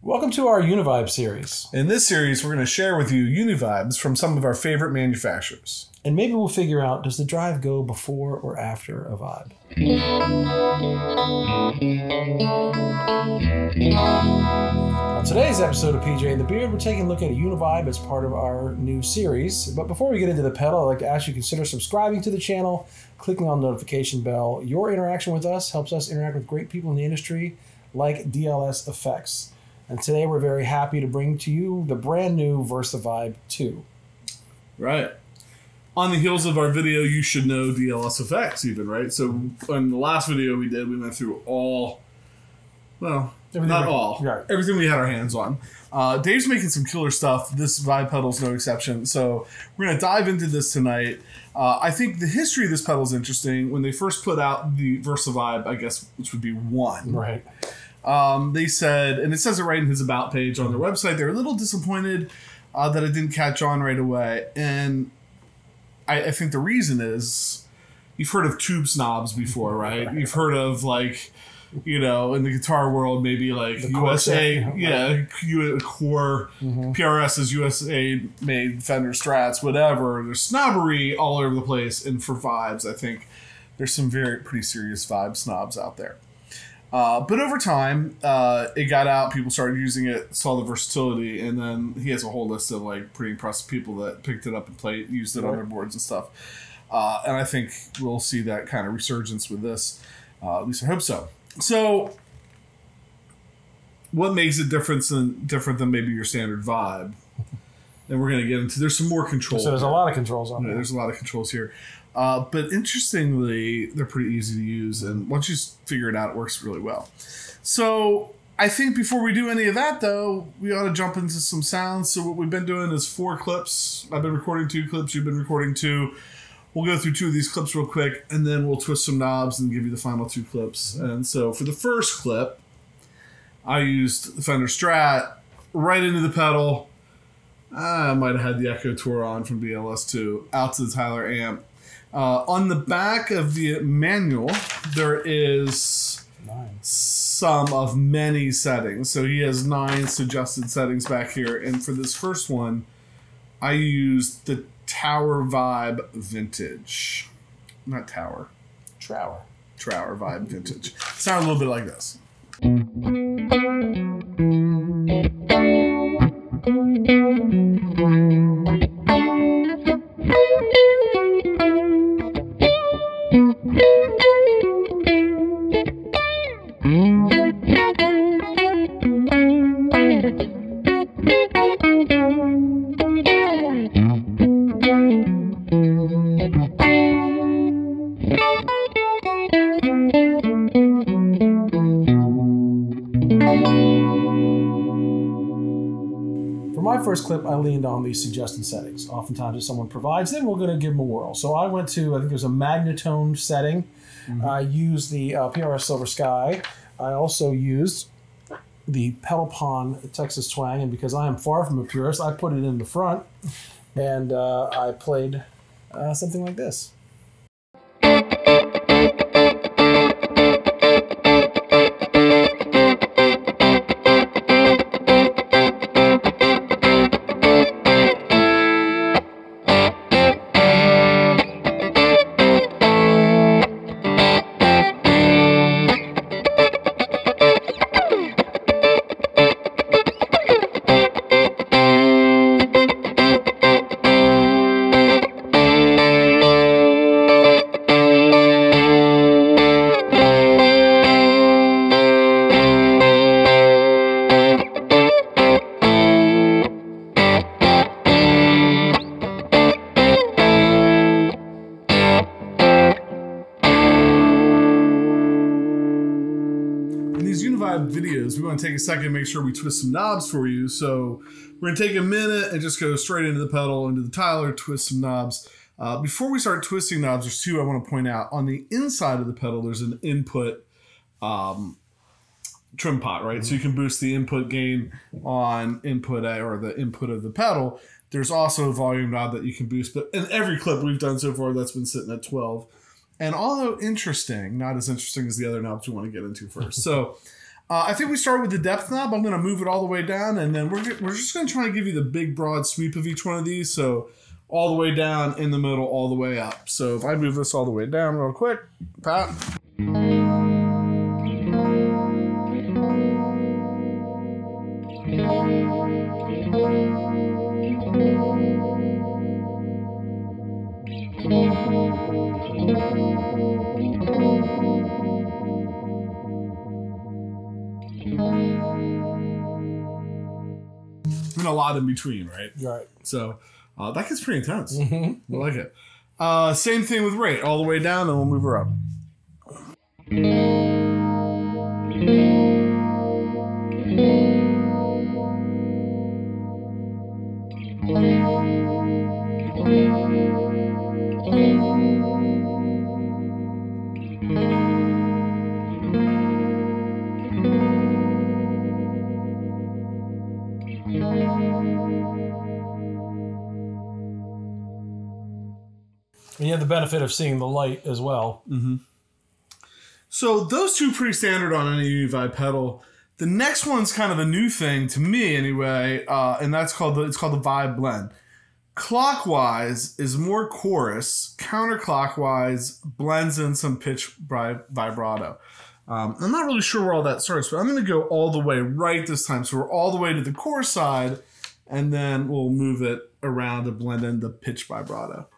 Welcome to our Univibe series. In this series, we're going to share with you Univibes from some of our favorite manufacturers. And maybe we'll figure out, does the drive go before or after a vibe? On today's episode of PJ and the Beard, we're taking a look at a Univibe as part of our new series. But before we get into the pedal, I'd like to ask you to consider subscribing to the channel, clicking on the notification bell. Your interaction with us helps us interact with great people in the industry like DLS Effects. And today we're very happy to bring to you the brand new Versa Vibe-II. Right. On the heels of our video, you should know DLS Effects even, right? So in the last video we did, we went through all, well, not all, everything we had our hands on. Dave's making some killer stuff. This Vibe pedal's no exception. So we're going to dive into this tonight. I think the history of this pedal is interesting. When they first put out the Versa Vibe, I guess, which would be 1. Right. They said, and it says it right in his About page on their website, they're a little disappointed that it didn't catch on right away. And I think the reason is, you've heard of tube snobs before, right? You've heard of, like, you know, in the guitar world, maybe like the USA, Core, PRS's USA made Fender Strats, whatever. There's snobbery all over the place. And for vibes, I think there's some pretty serious vibe snobs out there. But over time, it got out, people started using it, saw the versatility, and then he has a whole list of like pretty impressive people that picked it up and used it on their boards and stuff. And I think we'll see that kind of resurgence with this. At least I hope so. So, what makes it different than maybe your standard Vibe? And we're going to get into, there's some more controls. So there's a lot of controls on there. There's a lot of controls here. But interestingly, they're pretty easy to use, and once you figure it out, it works really well. So I think before we do any of that, though, we ought to jump into some sounds. So what we've been doing is 4 clips. I've been recording 2 clips. You've been recording 2. We'll go through 2 of these clips real quick, and then we'll twist some knobs and give you the final 2 clips. And so for the first clip, I used the Fender Strat right into the pedal. I might have had the Echo Tour on from DLS too, out to the Tyler amp. On the back of the manual, there is some of many settings. So he has 9 suggested settings back here. And for this first one, I used the Trower Vibe Vintage. Not Tower. Trower. Trower Vibe Vintage. Sound a little bit like this. For my first clip, I leaned on these suggested settings. Oftentimes, if someone provides them, we're going to give them a whirl. So I went to, I think there's a Magnatone setting. I used the PRS Silver Sky. I also used the Pedal Texas Twang, and because I am far from a purist, I put it in the front, and I played something like this. Videos, we want to take a second and make sure we twist some knobs for you. So we're going to take a minute and just go straight into the pedal, into the Tyler, twist some knobs. Before we start twisting knobs, there's 2 I want to point out. On the inside of the pedal, there's an input trim pot, right? So you can boost the input gain on input A, or the input of the pedal. There's also a volume knob that you can boost, but in every clip we've done so far, that's been sitting at 12. And although interesting, not as interesting as the other knobs we want to get into first. So I think we start with the depth knob. I'm going to move it all the way down, and then we're just going to try to give you the big, broad sweep of each one of these. So all the way down, in the middle, all the way up. So if I move this all the way down real quick, Pat. And a lot in between, right? Right. So that gets pretty intense. I like it. Same thing with rate, all the way down, and we'll move her up. And you have the benefit of seeing the light as well. Mm-hmm. So those two pretty standard on any Univibe pedal. The next one's kind of a new thing to me anyway, and that's called the Vibe Blend. Clockwise is more chorus. Counterclockwise blends in some pitch vibrato. I'm not really sure where all that starts, but I'm going to go all the way right this time. So we're all the way to the chorus side, and then we'll move it around to blend in the pitch vibrato.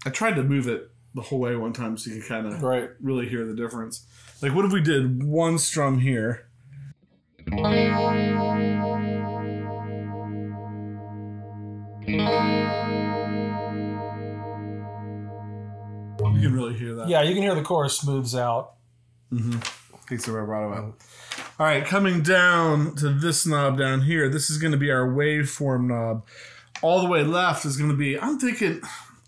I tried to move it the whole way one time so you could kind of really hear the difference. Like, what if we did one strum here? You can really hear that. Yeah, you can hear the chorus smooths out. Mm-hmm. Takes the vibrato out. All right, coming down to this knob down here, this is going to be our waveform knob. All the way left is going to be, I'm thinking,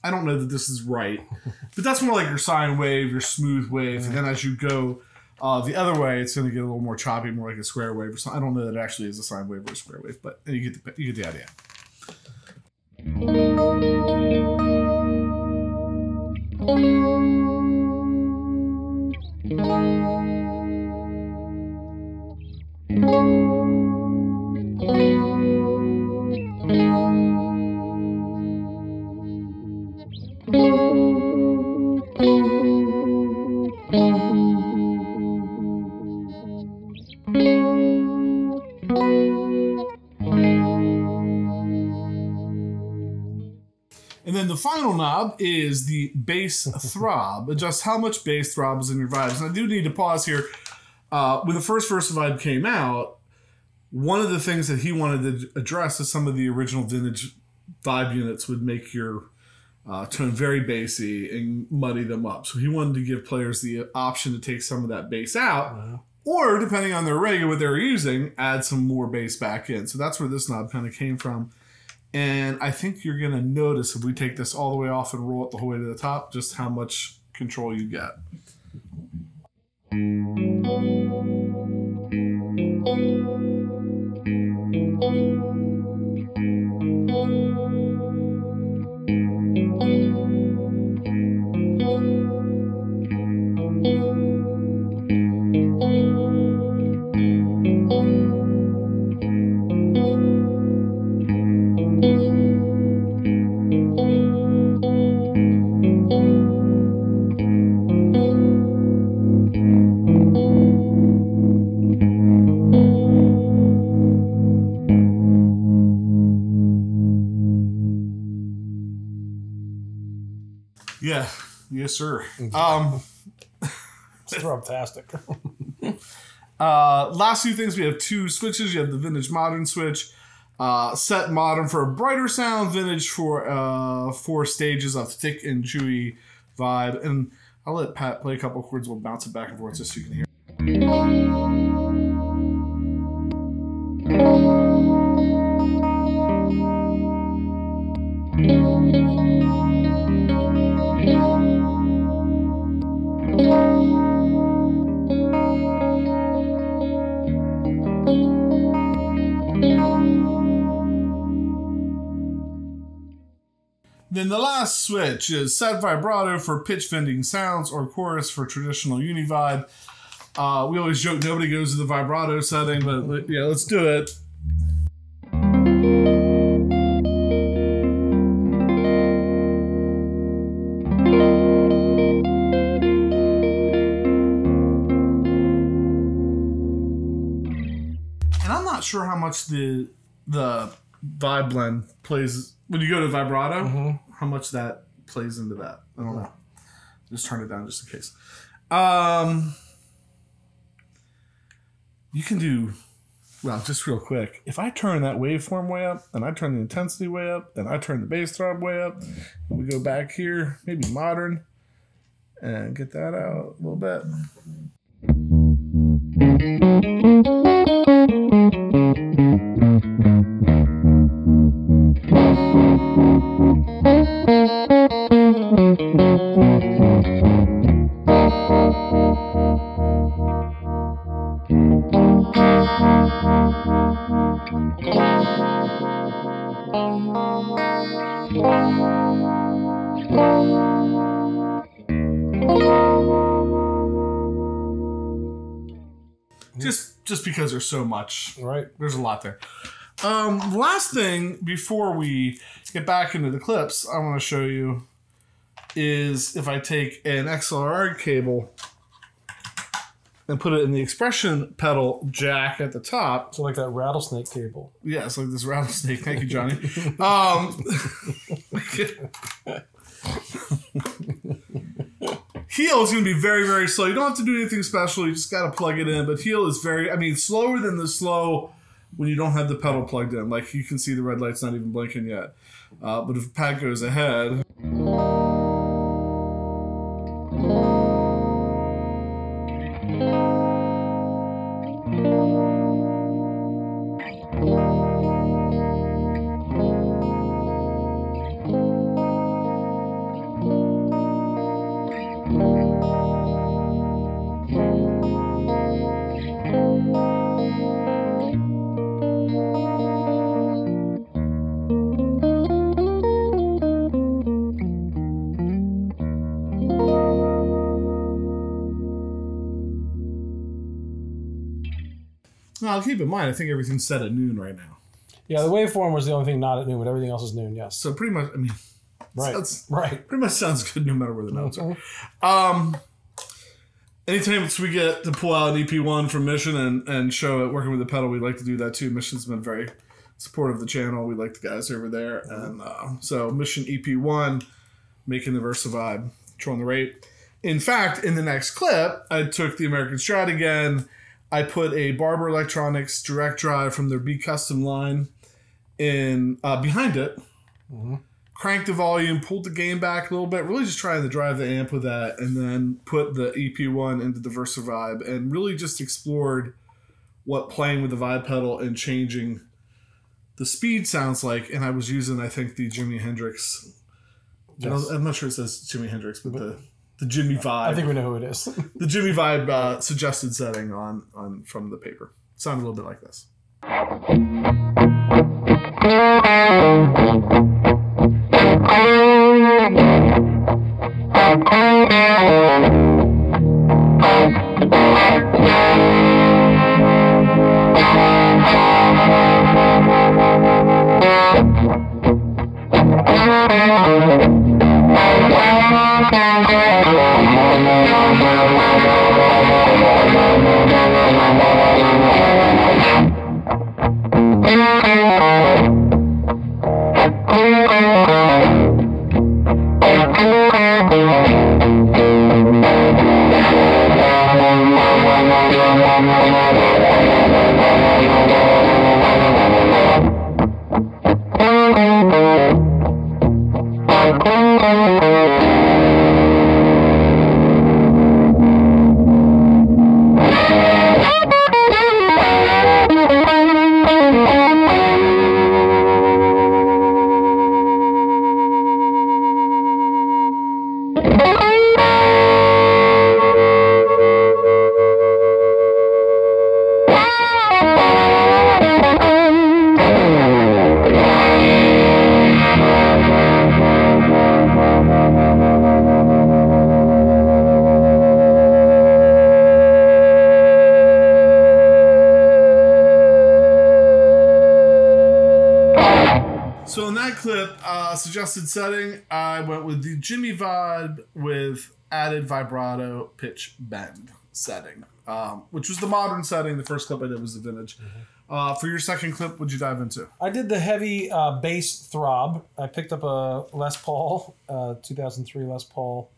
I don't know that this is right, but that's more like your sine wave, your smooth wave. And then as you go the other way, it's going to get a little more choppy, more like a square wave or something. I don't know that it actually is a sine wave or a square wave, but you get the idea. And then the final knob is the bass throb. Adjust how much bass throb is in your vibes. And I do need to pause here. When the first Versa Vibe came out, one of the things that he wanted to address is some of the original vintage vibe units would make your tone very bassy and muddy them up. So he wanted to give players the option to take some of that bass out, or depending on their rig and what they were using, add some more bass back in. So that's where this knob kind of came from. And I think you're going to notice if we take this all the way off and roll it the whole way to the top, just how much control you get. Yeah, yes, sir. It's fantastic. Last few things, we have two switches. You have the Vintage Modern switch. Set modern for a brighter sound, vintage for 4 stages of thick and chewy vibe. And I'll let Pat play a couple of chords. We'll bounce it back and forth just so you can hear. Then the last switch is set vibrato for pitch bending sounds or chorus for traditional Uni-Vibe. We always joke nobody goes to the vibrato setting, but yeah, let's do it. And I'm not sure how much the vibe blend plays when you go to vibrato. How much that plays into that, I don't know. Just turn it down just in case. You can do, well, just real quick. If I turn that waveform way up, and I turn the intensity way up, and I turn the bass throb way up, and we go back here, maybe modern, and get that out a little bit. Just because there's so much. Right. There's a lot there. Last thing before we get back into the clips, I want to show you is if I take an XLR cable and put it in the expression pedal jack at the top. So like that rattlesnake cable. Yeah, it's like this rattlesnake. Thank you, Johnny. Heel is going to be very, very slow. You don't have to do anything special. You just got to plug it in. But heel is very, I mean, slower than the slow when you don't have the pedal plugged in. Like you can see the red light's not even blinking yet. But if Pat goes ahead. Now, keep in mind, I think everything's set at noon right now. Yeah, the waveform was the only thing not at noon, but everything else is noon, yes. So pretty much, I mean, right. Pretty much sounds good no matter where the notes are. Anytime we get to pull out an EP1 from Mission and show it working with the pedal, we'd like to do that too. Mission's been very supportive of the channel. We like the guys over there. And so Mission EP1, making the Versa Vibe, controlling the rate. In fact, in the next clip, I took the American Strat again. I put a Barber Electronics direct drive from their B Custom line in behind it. Cranked the volume, pulled the gain back a little bit, really just trying to drive the amp with that, and then put the EP1 into the Versa Vibe and really just explored what playing with the vibe pedal and changing the speed sounds like. And I was using, I think, the Jimi Hendrix. Yes. I'm not sure it says Jimi Hendrix, but the Jimi Vibe. I think we know who it is. The Jimi Vibe suggested setting on from the paper. Sound a little bit like this. So in that clip, suggested setting, I went with the Jimi Vibe with added vibrato pitch bend setting, which was the modern setting. The first clip I did was the vintage. For your second clip, what'd you dive into? I did the heavy bass throb. I picked up a Les Paul, 2003 Les Paul,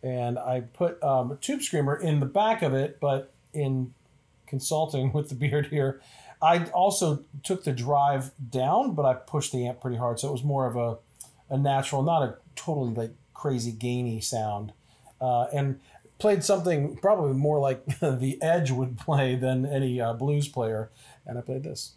and I put a tube screamer in the back of it, but in consulting with the beard here, I also took the drive down, but I pushed the amp pretty hard, so it was more of a natural, not a totally like crazy gainy sound, and played something probably more like the Edge would play than any blues player, and I played this.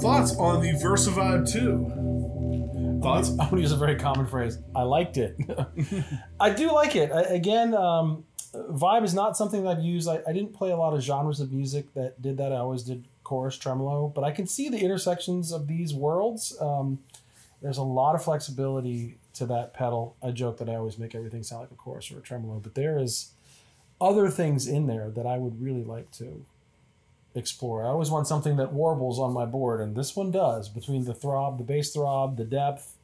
Thoughts on the Versa Vibe-II? Thoughts? I'm going to use a very common phrase. I liked it. I do like it. Again, Vibe is not something that I've used. I didn't play a lot of genres of music that did that. I always did chorus, tremolo. But I can see the intersections of these worlds. There's a lot of flexibility to that pedal. I joke that I always make everything sound like a chorus or a tremolo. But there is other things in there that I would really like to explore. I always want something that warbles on my board, and this one does. Between the throb, the bass throb, the depth,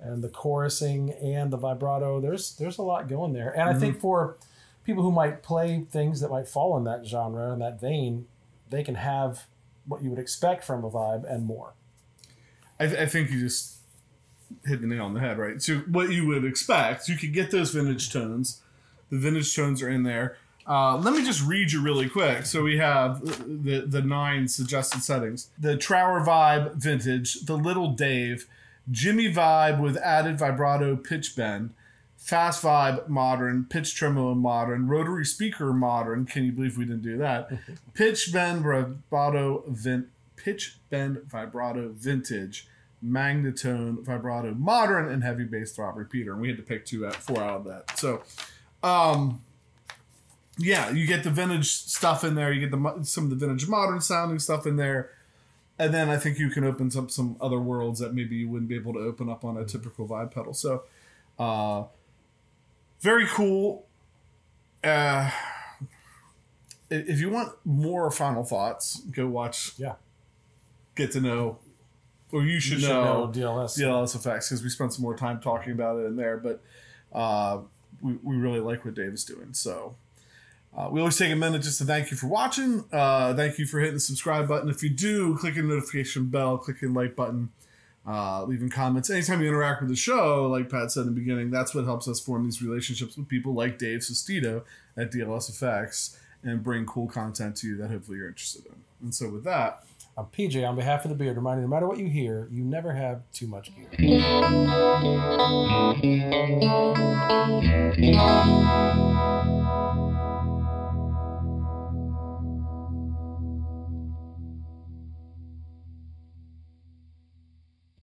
and the chorusing and the vibrato, there's a lot going there. And I think for people who might play things that might fall in that genre and that vein, they can have what you would expect from a Vibe and more. I think you just hit the nail on the head, right? So what you would expect, you could get those vintage tones. The vintage tones are in there. Let me just read you really quick. So we have the 9 suggested settings. The Trower Vibe Vintage, the Little Dave, Jimi Vibe with added vibrato pitch bend, Fast Vibe Modern, Pitch Tremolo Modern, Rotary Speaker Modern. Can you believe we didn't do that? Pitch Bend Vibrato Vintage, Magnatone Vibrato Modern, and Heavy Bass Throb Repeater. And we had to pick 4 out of that. So, yeah, you get the vintage stuff in there. You get some of the vintage modern sounding stuff in there. And then I think you can open up some other worlds that maybe you wouldn't be able to open up on a typical Vibe pedal. So, very cool. If you want more final thoughts, go watch. Yeah. Get to know, or you should know DLS Effects, because we spent some more time talking about it in there. But we really like what Dave is doing. So. We always take a minute just to thank you for watching. Thank you for hitting the subscribe button. If you do, click the notification bell, click the like button, leaving comments. Anytime you interact with the show, like Pat said in the beginning, that's what helps us form these relationships with people like Dave Sestito at DLS Effects and bring cool content to you that hopefully you're interested in. And so with that, I'm PJ on behalf of the Beard, reminding you, no matter what you hear, you never have too much gear.